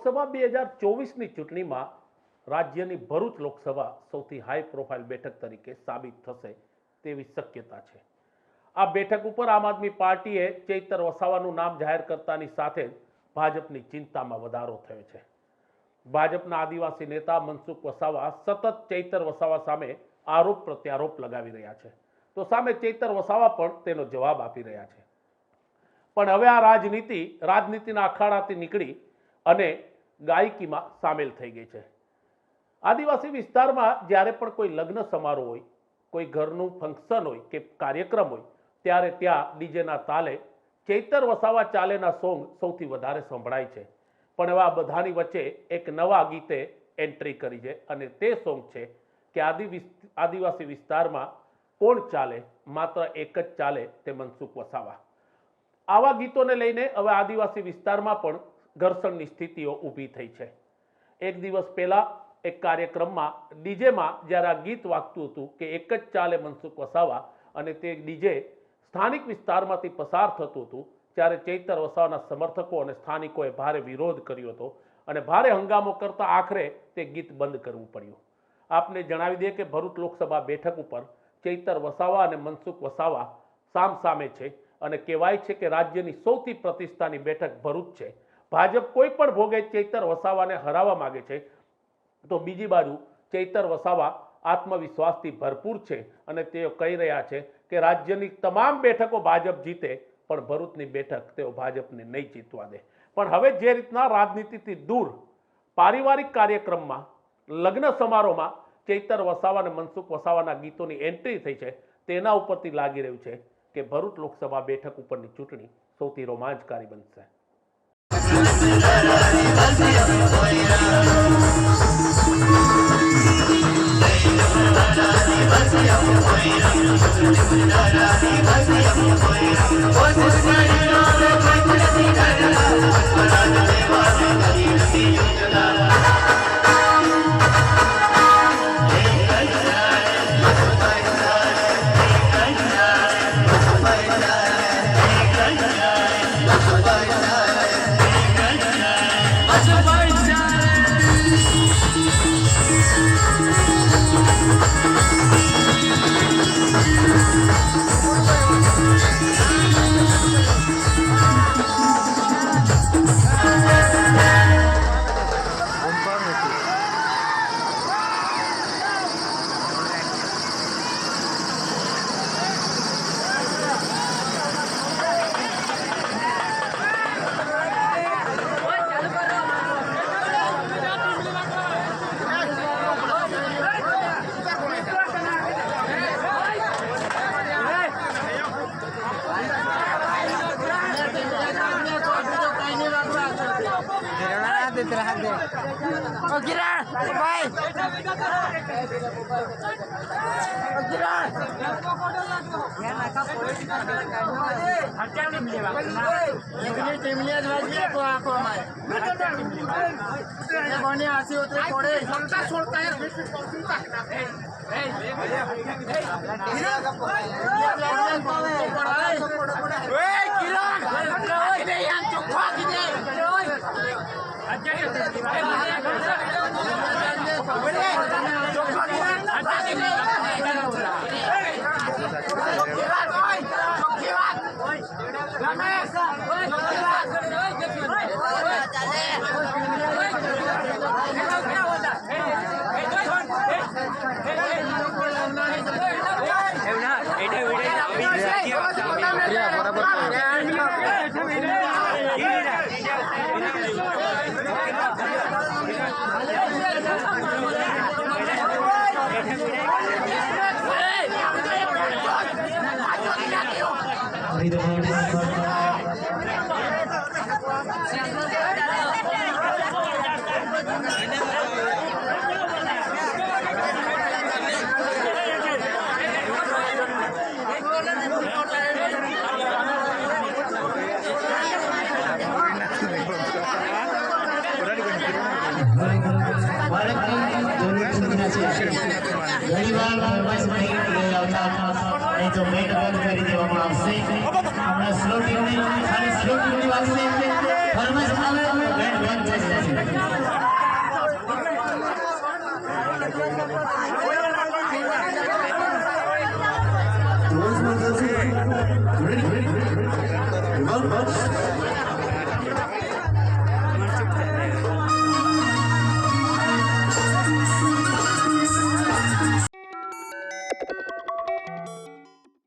લોકસભા 2024ની ચૂંટણીમાં રાજ્યની ભરૂચ લોકસભા સૌથી હાઈ પ્રોફાઇલ બેઠક તરીકે સાબિત થશે તેવી શક્યતા છે। આ બેઠક ઉપર આમ આદમી પાર્ટીએ ચૈતર વસાવાનું નામ જાહેર કરતાની સાથે જ ભાજપની ચિંતામાં વધારો થયો છે। ભાજપના આદિવાસી નેતા મનસુખ વસાવા સતત ચૈતર વસાવા સામે આરોપ પ્રત્યારોપ લગાવી રહ્યા છે, તો સામે ચૈતર વસાવા પણ તેનો જવાબ આપી રહ્યા છે। પણ હવે આ રાજનીતિના અખાડાથી નીકળી અને ગાયકીમાં સામેલ થઈ ગઈ છે। આદિવાસી વિસ્તારમાં જ્યારે પણ કોઈ લગ્ન સમારોહ હોય, કોઈ ઘરનું ફંક્શન હોય કે કાર્યક્રમ હોય, ત્યારે ત્યાં ડીજેના તાલે ચૈતર વસાવા ચાલેના સોંગ સૌથી વધારે સંભળાય છે। પણ હવે આ બધાની વચ્ચે એક નવા ગીતે એન્ટ્રી કરી છે અને તે સોંગ છે કે આદિવાસી વિસ્તારમાં કોણ ચાલે, માત્ર એક જ ચાલે, તે મનસુખ વસાવા। આવા ગીતોને લઈને હવે આદિવાસી વિસ્તારમાં પણ ઘર્ષણની સ્થિતિઓ ઊભી થઈ છે। એક દિવસ પહેલા એક કાર્યક્રમમાં ડીજેમાં જ્યારે આ ગીત વાગતું હતું કે એક જ ચાલે મનસુખ વસાવા, અને તે ડીજે સ્થાનિક વિસ્તારમાંથી પસાર થતું હતું, ત્યારે ચૈતર વસાવાના સમર્થકો અને સ્થાનિકોએ ભારે વિરોધ કર્યો હતો અને ભારે હંગામો કરતા આખરે તે ગીત બંધ કરવું પડ્યું। આપને જણાવી દઈએ કે ભરૂચ લોકસભા બેઠક ઉપર ચૈતર વસાવા અને મનસુખ વસાવા સામસામે છે અને કહેવાય છે કે રાજ્યની સૌથી પ્રતિષ્ઠાની બેઠક ભરૂચ છે। ભાજપ કોઈ પણ ભોગે ચૈતર વસાવાને હરાવવા માંગે છે, તો બીજી બાજુ ચૈતર વસાવા આત્મવિશ્વાસથી ભરપૂર છે અને તેઓ કહી રહ્યા છે કે રાજ્યની તમામ બેઠકો ભાજપ જીતે, પણ ભરૂચની બેઠક તેઓ ભાજપને નહીં જીતવા દે। પણ હવે જે રીતના રાજનીતિથી દૂર પારિવારિક કાર્યક્રમમાં, લગ્ન સમારોહમાં ચૈતર વસાવા અને મનસુખ વસાવાના ગીતોની એન્ટ્રી થઈ છે, તેના ઉપરથી લાગી રહ્યું છે કે ભરૂચ લોકસભા બેઠક ઉપરની ચૂંટણી સૌથી રોમાંચકારી બનશે। जो मेट बंद कर देवामां आवशे। हमणां स्लो टीमनी खाली स्लो टीमनी वागशे। ફરમાઈશ આવે તો બેન બંધ થઈ જશે.